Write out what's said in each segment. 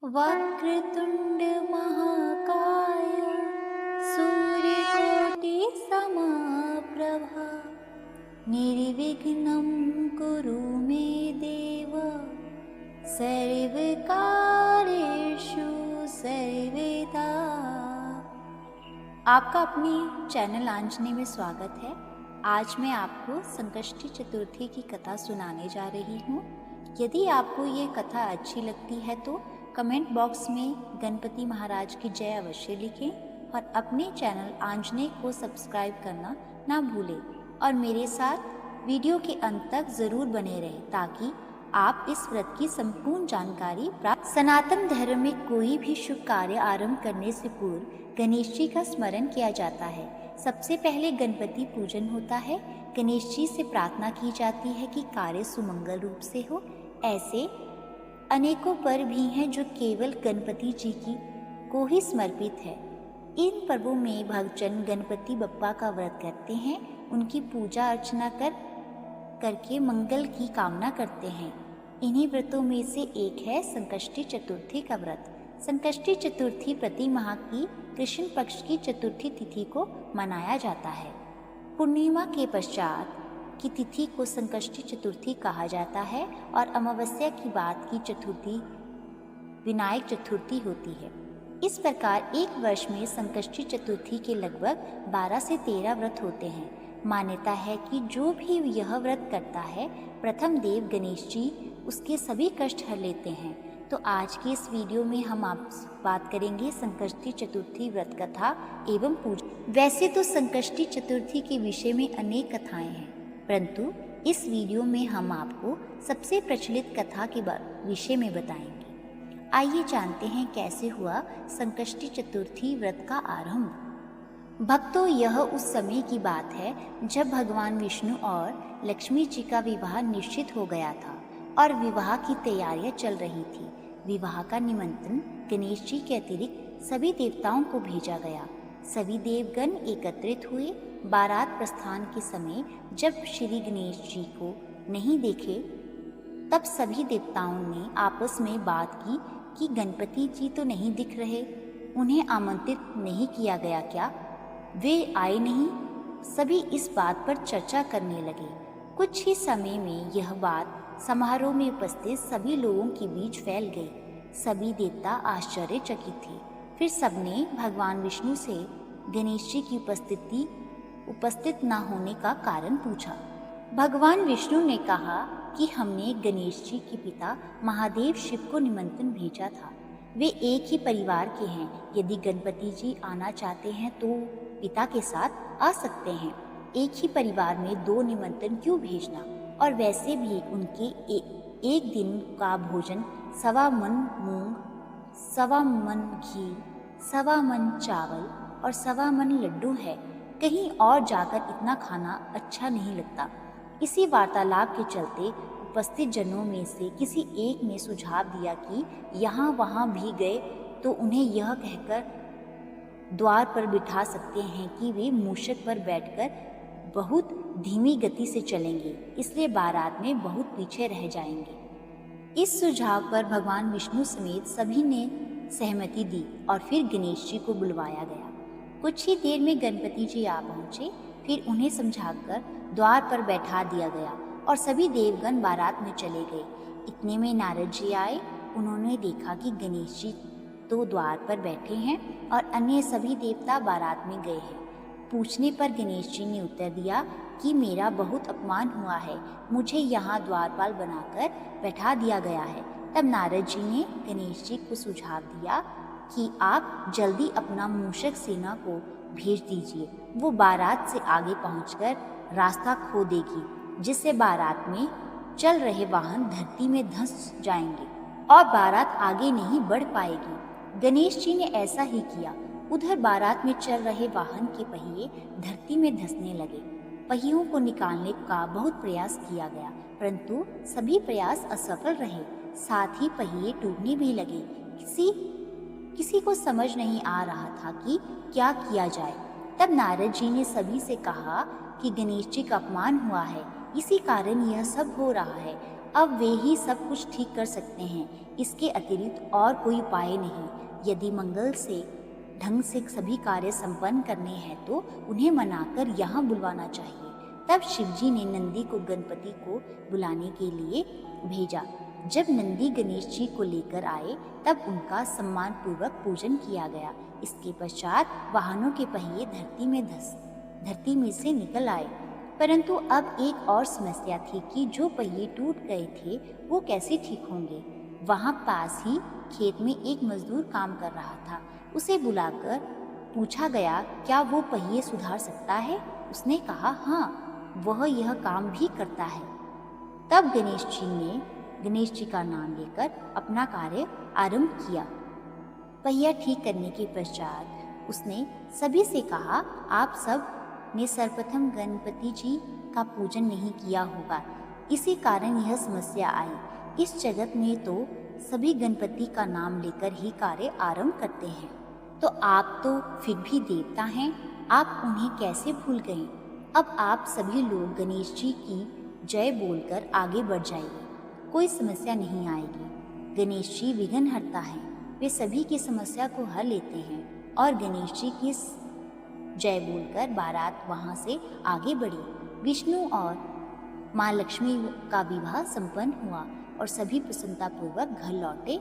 वक्रतुंड महाकाय सूर्यकोटि समप्रभा निर्विघ्नं कुरु मे देव सर्वकार्येषु सर्वदा। आपका अपने चैनल आंजनी में स्वागत है। आज मैं आपको संकष्टी चतुर्थी की कथा सुनाने जा रही हूँ। यदि आपको ये कथा अच्छी लगती है तो कमेंट बॉक्स में गणपति महाराज की जय अवश्य लिखें और अपने चैनल आंजनेय को सब्सक्राइब करना ना भूलें और मेरे साथ वीडियो के अंत तक ज़रूर बने रहें ताकि आप इस व्रत की संपूर्ण जानकारी प्राप्त। सनातन धर्म में कोई भी शुभ कार्य आरंभ करने से पूर्व गणेश जी का स्मरण किया जाता है। सबसे पहले गणपति पूजन होता है। गणेश जी से प्रार्थना की जाती है कि कार्य सुमंगल रूप से हो। ऐसे अनेकों पर्व भी हैं जो केवल गणपति जी की को ही समर्पित है। इन पर्वों में भक्तजन गणपति बप्पा का व्रत करते हैं, उनकी पूजा अर्चना करके मंगल की कामना करते हैं। इन्हीं व्रतों में से एक है संकष्टी चतुर्थी का व्रत। संकष्टी चतुर्थी प्रति माह की कृष्ण पक्ष की चतुर्थी तिथि को मनाया जाता है। पूर्णिमा के पश्चात की तिथि को संकष्टी चतुर्थी कहा जाता है और अमावस्या की बाद की चतुर्थी विनायक चतुर्थी होती है। इस प्रकार एक वर्ष में संकष्टी चतुर्थी के लगभग 12 से 13 व्रत होते हैं। मान्यता है कि जो भी यह व्रत करता है प्रथम देव गणेश जी उसके सभी कष्ट हर लेते हैं। तो आज की इस वीडियो में हम आपसे बात करेंगे संकष्टी चतुर्थी व्रत कथा एवं पूजा। वैसे तो संकष्टी चतुर्थी के विषय में अनेक कथाएं हैं, परंतु इस वीडियो में हम आपको सबसे प्रचलित कथा के विषय में बताएंगे। आइए जानते हैं कैसे हुआ संकष्टी चतुर्थी व्रत का आरंभ। भक्तों, यह उस समय की बात है जब भगवान विष्णु और लक्ष्मी जी का विवाह निश्चित हो गया था और विवाह की तैयारियां चल रही थी। विवाह का निमंत्रण गणेश जी के अतिरिक्त सभी देवताओं को भेजा गया। सभी देवगण एकत्रित हुए। बारात प्रस्थान के समय जब श्री गणेश जी को नहीं देखे तब सभी देवताओं ने आपस में बात की कि गणपति जी तो नहीं दिख रहे, उन्हें आमंत्रित नहीं किया गया क्या, वे आए नहीं। सभी इस बात पर चर्चा करने लगे। कुछ ही समय में यह बात समारोह में उपस्थित सभी लोगों के बीच फैल गई। सभी देवता आश्चर्यचकित थे। फिर सबने भगवान विष्णु से गणेश जी की उपस्थित न होने का कारण पूछा। भगवान विष्णु ने कहा कि हमने गणेश जी के पिता महादेव शिव को निमंत्रण भेजा था। वे एक ही परिवार के हैं। यदि गणपति जी आना चाहते हैं तो पिता के साथ आ सकते हैं। एक ही परिवार में 2 निमंत्रण क्यों भेजना? और वैसे भी उनके एक दिन का भोजन 1.25 मन मूंग, 1.25 मन घी, 1.25 मन चावल और 1.25 मन लड्डू है। कहीं और जाकर इतना खाना अच्छा नहीं लगता। इसी वार्तालाप के चलते उपस्थित जनों में से किसी एक ने सुझाव दिया कि यहाँ वहाँ भी गए तो उन्हें यह कहकर द्वार पर बिठा सकते हैं कि वे मूषक पर बैठकर बहुत धीमी गति से चलेंगे, इसलिए बारात में बहुत पीछे रह जाएंगे। इस सुझाव पर भगवान विष्णु समेत सभी ने सहमति दी और फिर गणेश जी को बुलवाया गया। कुछ ही देर में गणपति जी आ पहुँचे। फिर उन्हें समझाकर द्वार पर बैठा दिया गया और सभी देवगण बारात में चले गए। इतने में नारद जी आए। उन्होंने देखा कि गणेश जी तो द्वार पर बैठे हैं और अन्य सभी देवता बारात में गए हैं। पूछने पर गणेश जी ने उत्तर दिया कि मेरा बहुत अपमान हुआ है, मुझे यहाँ द्वारपाल बनाकर बैठा दिया गया है। तब नारद जी ने गणेश जी को सुझाव दिया कि आप जल्दी अपना मूषक सेना को भेज दीजिए। वो बारात से आगे पहुंचकर रास्ता खो देगी, जिससे बारात में चल रहे वाहन धरती में धंस जाएंगे और बारात आगे नहीं बढ़ पाएगी। गणेश जी ने ऐसा ही किया। उधर बारात में चल रहे वाहन के पहिए धरती में धंसने लगे। पहियों को निकालने का बहुत प्रयास किया गया, परंतु सभी प्रयास असफल रहे। साथ ही पहिए टूटने भी लगे। किसी को समझ नहीं आ रहा था कि क्या किया जाए। तब नारद जी ने सभी से कहा कि गणेश जी का अपमान हुआ है, इसी कारण यह सब हो रहा है। अब वे ही सब कुछ ठीक कर सकते हैं, इसके अतिरिक्त और कोई उपाय नहीं। यदि मंगल से ढंग से सभी कार्य संपन्न करने हैं तो उन्हें मनाकर यहाँ बुलवाना चाहिए। तब शिवजी ने नंदी को गणपति को बुलाने के लिए भेजा। जब नंदी गणेश जी को लेकर आए तब उनका सम्मान पूर्वक पूजन किया गया। इसके पश्चात वाहनों के पहिए धरती में से निकल आए। परंतु अब एक और समस्या थी कि जो पहिए टूट गए थे वो कैसे ठीक होंगे। वहाँ पास ही खेत में एक मजदूर काम कर रहा था। उसे बुलाकर पूछा गया, क्या वो पहिए सुधार सकता है? उसने कहा, हाँ, वह यह काम भी करता है। तब गणेश जी का नाम लेकर अपना कार्य आरंभ किया। पहिया ठीक करने के पश्चात उसने सभी से कहा, आप सब ने सर्वप्रथम गणपति जी का पूजन नहीं किया होगा, इसी कारण यह समस्या आई। इस जगत में तो सभी गणपति का नाम लेकर ही कार्य आरंभ करते हैं, तो आप तो फिर भी देवता हैं, आप उन्हें कैसे भूल गए? अब आप सभी लोग गणेश जी की जय बोलकर आगे बढ़ जाइए, कोई समस्या नहीं आएगी। गणेश जी विघ्नहर्ता हैं, वे सभी की समस्या को हल लेते हैं। और गणेश जी की जय बोलकर बारात वहाँ से आगे बढ़ी। विष्णु और माँ लक्ष्मी का विवाह संपन्न हुआ और सभी प्रसन्नतापूर्वक घर लौटे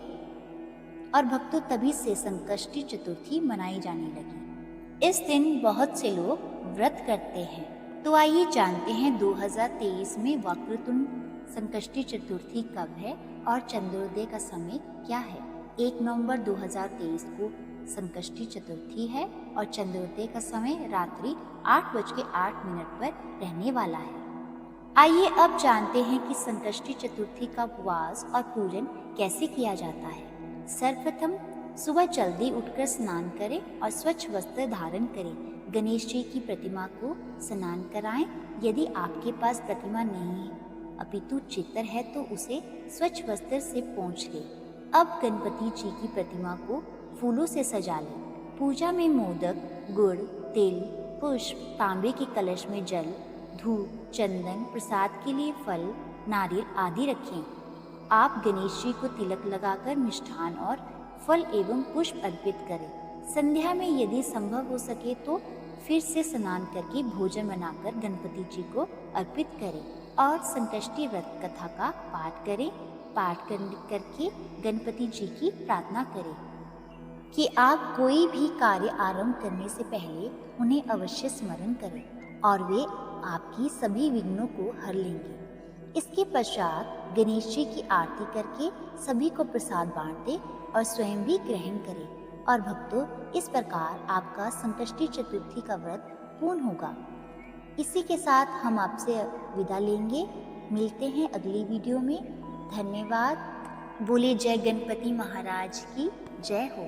और भक्तों तभी से संकष्टी चतुर्थी मनाई जाने लगी। इस दिन बहुत से लोग व्रत करते हैं। तो आइए जानते हैं 2023 में वक्रतुंड संकष्टी चतुर्थी कब है और चंद्रोदय का समय क्या है। 1 नवंबर 2023 को संकष्टी चतुर्थी है और चंद्रोदय का समय रात्रि 8:08 पर रहने वाला है। आइए अब जानते हैं कि संकष्टी चतुर्थी का उपवास और पूजन कैसे किया जाता है। सर्वप्रथम सुबह जल्दी उठकर स्नान करें और स्वच्छ वस्त्र धारण करें। गणेश जी की प्रतिमा को स्नान कराएं। यदि आपके पास प्रतिमा नहीं है अपितु चित्र है तो उसे स्वच्छ वस्त्र से पोंछ लें। अब गणपति जी की प्रतिमा को फूलों से सजा लें। पूजा में मोदक, गुड़, तिल, पुष्प, तांबे के कलश में जल, धूप, चंदन, प्रसाद के लिए फल, नारियल आदि रखें। आप गणेश जी को तिलक लगाकर मिष्ठान और फल एवं पुष्प अर्पित करें। संध्या में यदि संभव हो सके तो फिर से स्नान करके भोजन बनाकर गणपति जी को अर्पित करें और संकष्टी व्रत कथा का पाठ करें। पाठ करके गणपति जी की प्रार्थना करें कि आप कोई भी कार्य आरंभ करने से पहले उन्हें अवश्य स्मरण करें और वे आपकी सभी विघ्नों को हर लेंगे। इसके पश्चात गणेश जी की आरती करके सभी को प्रसाद बांट दें और स्वयं भी ग्रहण करें। और भक्तों, इस प्रकार आपका संकष्टी चतुर्थी का व्रत पूर्ण होगा। इसी के साथ हम आपसे विदा लेंगे। मिलते हैं अगली वीडियो में। धन्यवाद। बोले जय गणपति महाराज की जय हो।